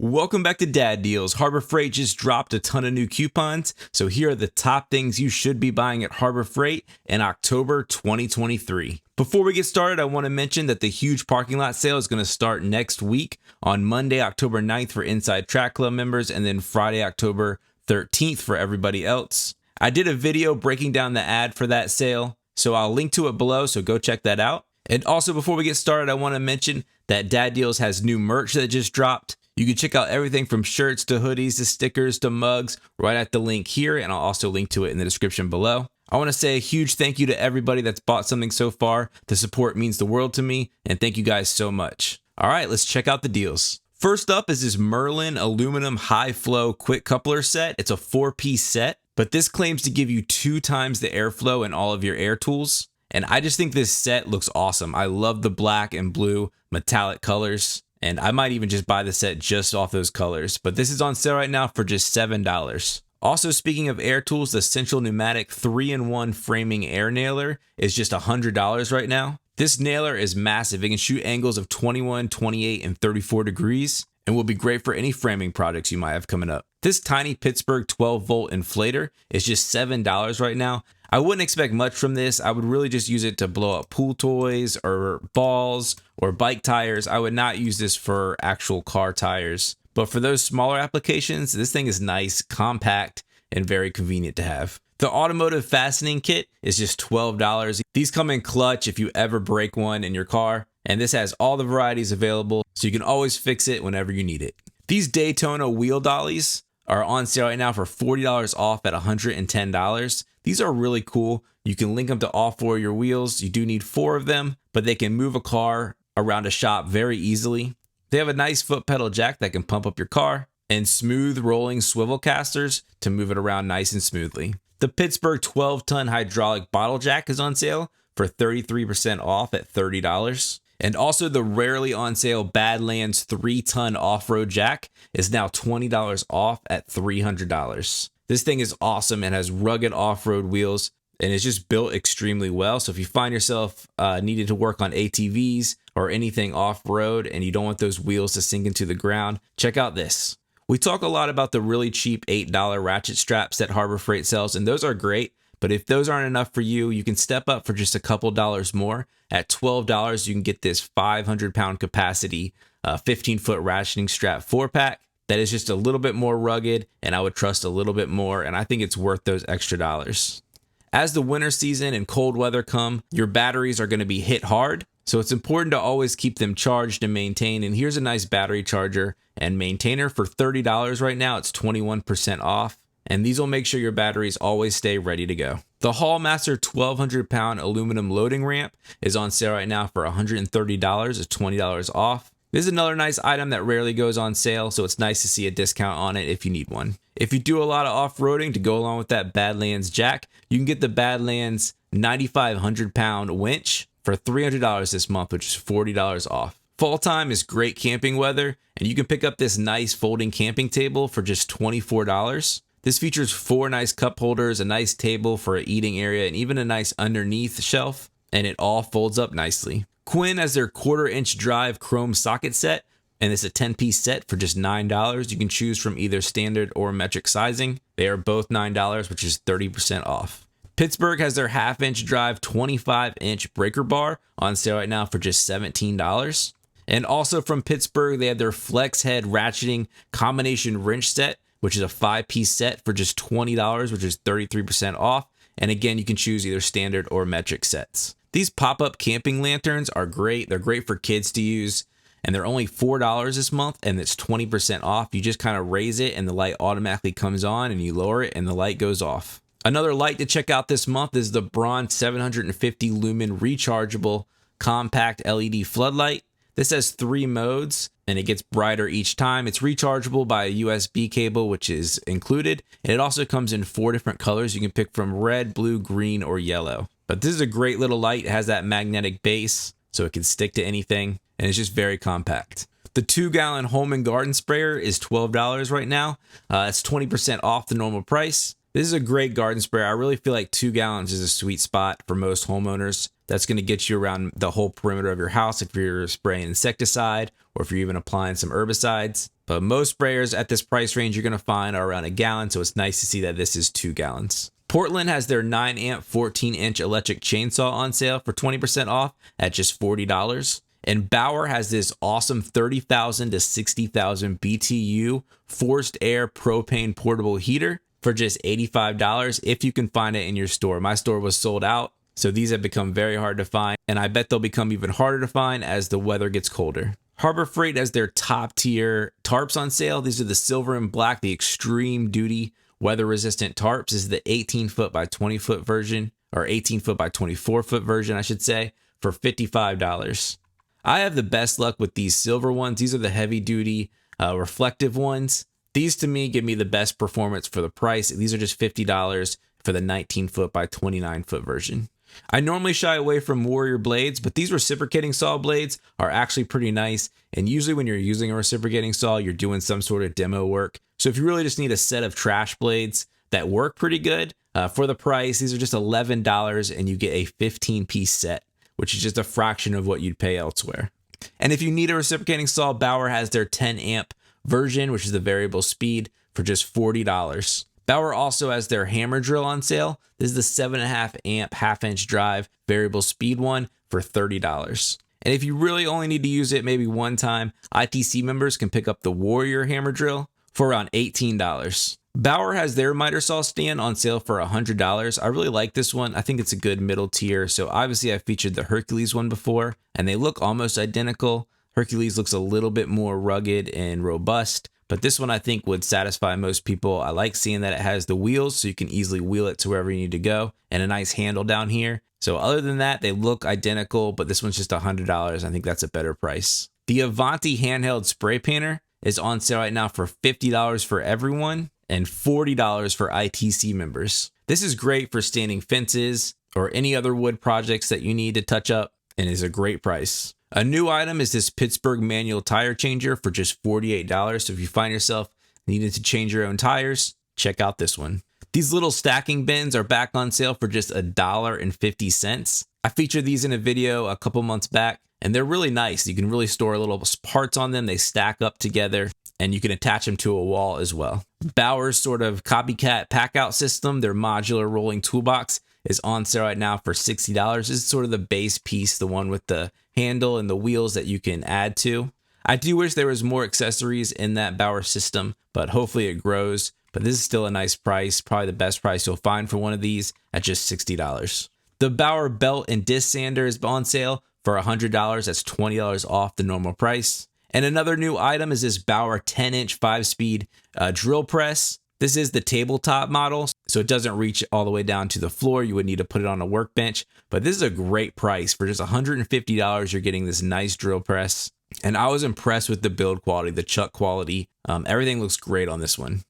Welcome back to Dad Deals. Harbor Freight just dropped a ton of new coupons, so here are the top things you should be buying at Harbor Freight in October 2023. Before we get started, I want to mention that the huge parking lot sale is going to start next week on Monday, October 9th for Inside Track Club members, and then Friday, October 13th for everybody else. I did a video breaking down the ad for that sale, so I'll link to it below, so go check that out. And also, before we get started, I want to mention that Dad Deals has new merch that just dropped. You can check out everything from shirts to hoodies to stickers to mugs right at the link here, and I'll also link to it in the description below. I want to say a huge thank you to everybody that's bought something so far. The support means the world to me, and thank you guys so much. All right, let's check out the deals. First up is this Merlin aluminum high flow quick coupler set. It's a 4-piece set, but this claims to give you 2 times the airflow in all of your air tools. And I just think this set looks awesome. I love the black and blue metallic colors. And I might even just buy the set just off those colors. But this is on sale right now for just $7. Also, speaking of air tools, the Central Pneumatic 3-in-1 framing air nailer is just $100 right now. This nailer is massive. It can shoot angles of 21, 28, and 34 degrees and will be great for any framing projects you might have coming up. This tiny Pittsburgh 12-volt inflator is just $7 right now. I wouldn't expect much from this. I would really just use it to blow up pool toys or balls or bike tires. I would not use this for actual car tires. But for those smaller applications, this thing is nice, compact, and very convenient to have. The automotive fastening kit is just $12. These come in clutch if you ever break one in your car. And this has all the varieties available, so you can always fix it whenever you need it. These Daytona wheel dollies are on sale right now for $40 off at $110. These are really cool. You can link them to all 4 of your wheels. You do need 4 of them, but they can move a car around a shop very easily. They have a nice foot pedal jack that can pump up your car and smooth rolling swivel casters to move it around nice and smoothly. The Pittsburgh 12-ton hydraulic bottle jack is on sale for 33% off at $30. And also the rarely on sale Badlands 3-ton off-road jack is now $20 off at $300. This thing is awesome and has rugged off-road wheels and is just built extremely well. So if you find yourself needing to work on ATVs or anything off-road and you don't want those wheels to sink into the ground, check out this. We talk a lot about the really cheap $8 ratchet straps that Harbor Freight sells, and those are great. But if those aren't enough for you, you can step up for just a couple dollars more. At $12, you can get this 500-pound capacity 15-foot ratcheting strap 4-pack. That is just a little bit more rugged, and I would trust a little bit more, and I think it's worth those extra dollars. As the winter season and cold weather come, your batteries are going to be hit hard, so it's important to always keep them charged and maintained. And here's a nice battery charger and maintainer for $30 right now. It's 21% off. And these will make sure your batteries always stay ready to go. The Hallmaster 1,200-pound aluminum loading ramp is on sale right now for $130. It's $20 off. This is another nice item that rarely goes on sale, so it's nice to see a discount on it if you need one. If you do a lot of off-roading to go along with that Badlands jack, you can get the Badlands 9,500-pound winch for $300 this month, which is $40 off. Fall time is great camping weather, and you can pick up this nice folding camping table for just $24. This features 4 nice cup holders, a nice table for an eating area, and even a nice underneath shelf, and it all folds up nicely. Quinn has their 1/4-inch drive chrome socket set, and it's a 10-piece set for just $9. You can choose from either standard or metric sizing. They are both $9, which is 30% off. Pittsburgh has their 1/2-inch drive 25-inch breaker bar on sale right now for just $17. And also from Pittsburgh, they have their flex head ratcheting combination wrench set, which is a 5-piece set for just $20, which is 33% off. And again, you can choose either standard or metric sets. These pop-up camping lanterns are great. They're great for kids to use, and they're only $4 this month, and it's 20% off. You just kind of raise it, and the light automatically comes on, and you lower it, and the light goes off. Another light to check out this month is the Braun 750 lumen rechargeable compact LED floodlight. This has 3 modes, and it gets brighter each time. It's rechargeable by a USB cable, which is included, and it also comes in 4 different colors. You can pick from red, blue, green, or yellow. But this is a great little light. It has that magnetic base, so it can stick to anything, and it's just very compact. The 2-gallon Home & Garden sprayer is $12 right now. It's 20% off the normal price. This is a great garden sprayer. I really feel like 2 gallons is a sweet spot for most homeowners. That's going to get you around the whole perimeter of your house if you're spraying insecticide or if you're even applying some herbicides. But most sprayers at this price range you're going to find are around a gallon, so it's nice to see that this is 2 gallons. Portland has their 9 amp 14-inch electric chainsaw on sale for 20% off at just $40. And Bauer has this awesome 30,000 to 60,000 BTU forced air propane portable heater for just $85 if you can find it in your store. My store was sold out, so these have become very hard to find, and I bet they'll become even harder to find as the weather gets colder. Harbor Freight has their top tier tarps on sale. These are the silver and black, the extreme duty weather resistant tarps. This is the 18 foot by 20 foot version, or 18 foot by 24 foot version, I should say, for $55. I have the best luck with these silver ones. These are the heavy duty reflective ones. These to me give me the best performance for the price. These are just $50 for the 19 foot by 29 foot version. I normally shy away from Warrior blades, but these reciprocating saw blades are actually pretty nice. And usually when you're using a reciprocating saw, you're doing some sort of demo work. So if you really just need a set of trash blades that work pretty good for the price, these are just $11 and you get a 15-piece set, which is just a fraction of what you'd pay elsewhere. And if you need a reciprocating saw, Bauer has their 10 amp version, which is the variable speed, for just $40. Bauer also has their hammer drill on sale. This is the 7.5 amp half-inch drive variable speed one for $30. And if you really only need to use it maybe one time, ITC members can pick up the Warrior hammer drill for around $18. Bauer has their miter saw stand on sale for $100. I really like this one. I think it's a good middle tier. So obviously I featured the Hercules one before, and they look almost identical. Hercules looks a little bit more rugged and robust, but this one I think would satisfy most people. I like seeing that it has the wheels so you can easily wheel it to wherever you need to go, and a nice handle down here. So other than that, they look identical, but this one's just $100. I think that's a better price. The Avanti handheld spray painter is on sale right now for $50 for everyone and $40 for ITC members. This is great for standing fences or any other wood projects that you need to touch up, and is a great price. A new item is this Pittsburgh manual tire changer for just $48. So if you find yourself needing to change your own tires, check out this one. These little stacking bins are back on sale for just $1.50. I featured these in a video a couple months back, and they're really nice. You can really store little parts on them. They stack up together, and you can attach them to a wall as well. Bauer's sort of copycat pack-out system, their modular rolling toolbox, is on sale right now for $60. This is sort of the base piece, the one with the handle and the wheels that you can add to. I do wish there was more accessories in that Bauer system, but hopefully it grows. But this is still a nice price, probably the best price you'll find for one of these at just $60. The Bauer belt and disc sander is on sale for $100. That's $20 off the normal price. And another new item is this Bauer 10-inch 5-speed drill press. This is the tabletop model, so it doesn't reach all the way down to the floor. You would need to put it on a workbench, but this is a great price. For just $150, you're getting this nice drill press. And I was impressed with the build quality, the chuck quality. Everything looks great on this one.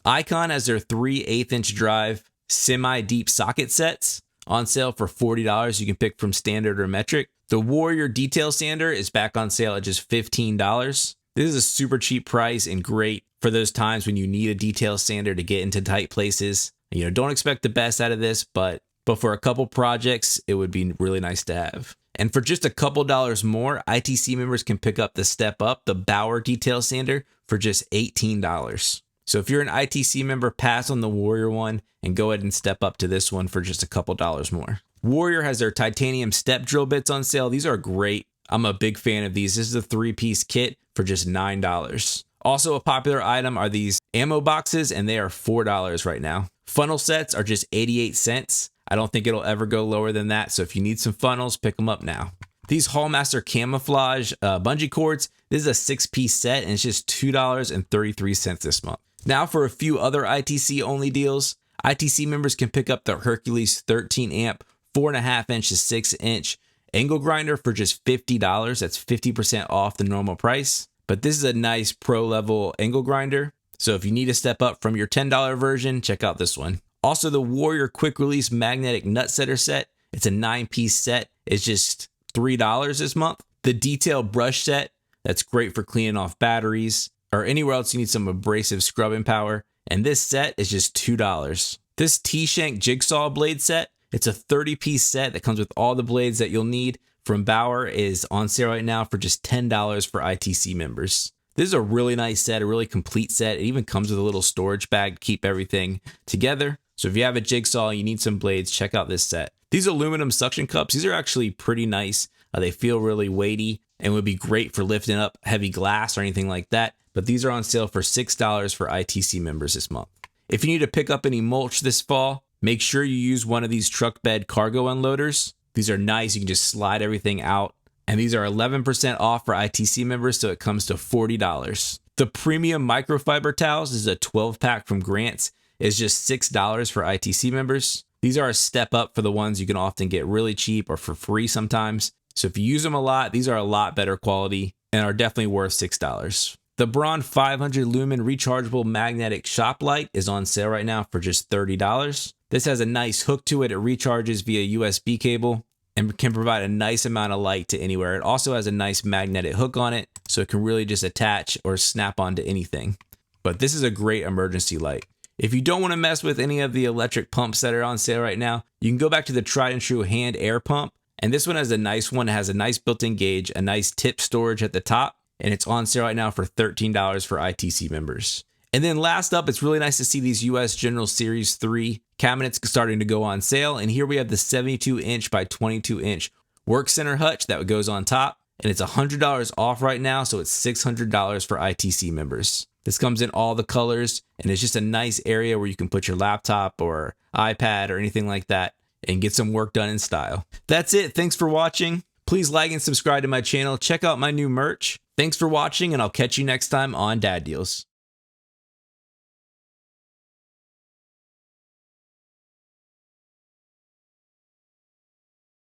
Icon has their 3 8-inch drive semi-deep socket sets on sale for $40. You can pick from standard or metric. The Warrior detail sander is back on sale at just $15. This is a super cheap price and great for those times when you need a detail sander to get into tight places. You know, don't expect the best out of this, but for a couple projects, it would be really nice to have. And for just a couple dollars more, ITC members can pick up the Step Up, the Bauer detail sander, for just $18. So if you're an ITC member, pass on the Warrior one and go ahead and step up to this one for just a couple dollars more. Warrior has their titanium step drill bits on sale. These are great. I'm a big fan of these. This is a 3-piece kit for just $9. Also a popular item are these ammo boxes, and they are $4 right now. Funnel sets are just 88 cents. I don't think it'll ever go lower than that, so if you need some funnels, pick them up now. These Hallmaster camouflage bungee cords, this is a 6-piece set, and it's just $2.33 this month. Now for a few other ITC only deals. ITC members can pick up the Hercules 13 amp 4.5-inch to 6-inch angle grinder for just $50. That's 50% off the normal price. But this is a nice pro level angle grinder. So if you need to step up from your $10 version, check out this one. Also the Warrior quick release magnetic nut setter set. It's a 9-piece set. It's just $3 this month. The detail brush set, that's great for cleaning off batteries or anywhere else you need some abrasive scrubbing power. And this set is just $2. This T-Shank jigsaw blade set It's a 30-piece set that comes with all the blades that you'll need from Bauer. Is on sale right now for just $10 for ITC members. This is a really nice set, a really complete set. It even comes with a little storage bag to keep everything together. So if you have a jigsaw and you need some blades, check out this set. These aluminum suction cups, these are actually pretty nice. They feel really weighty and would be great for lifting up heavy glass or anything like that. But these are on sale for $6 for ITC members this month. If you need to pick up any mulch this fall, make sure you use one of these truck bed cargo unloaders. These are nice. You can just slide everything out. And these are 11% off for ITC members, so it comes to $40. The premium microfiber towels is a 12-pack from Grant's. It's just $6 for ITC members. These are a step up for the ones you can often get really cheap or for free sometimes. So if you use them a lot, these are a lot better quality and are definitely worth $6. The Braun 500 lumen rechargeable magnetic shop light is on sale right now for just $30. This has a nice hook to it. It recharges via USB cable and can provide a nice amount of light to anywhere. It also has a nice magnetic hook on it, so it can really just attach or snap onto anything. But this is a great emergency light. If you don't want to mess with any of the electric pumps that are on sale right now, you can go back to the tried and true hand air pump. And this one has a nice one. It has a nice built-in gauge, a nice tip storage at the top, and it's on sale right now for $13 for ITC members. And then last up, it's really nice to see these US General Series 3 cabinets starting to go on sale. And here we have the 72-inch by 22-inch work center hutch that goes on top. And it's $100 off right now, so it's $600 for ITC members. This comes in all the colors, and it's just a nice area where you can put your laptop or iPad or anything like that and get some work done in style. That's it. Thanks for watching. Please like and subscribe to my channel. Check out my new merch. Thanks for watching, and I'll catch you next time on Dad Deals.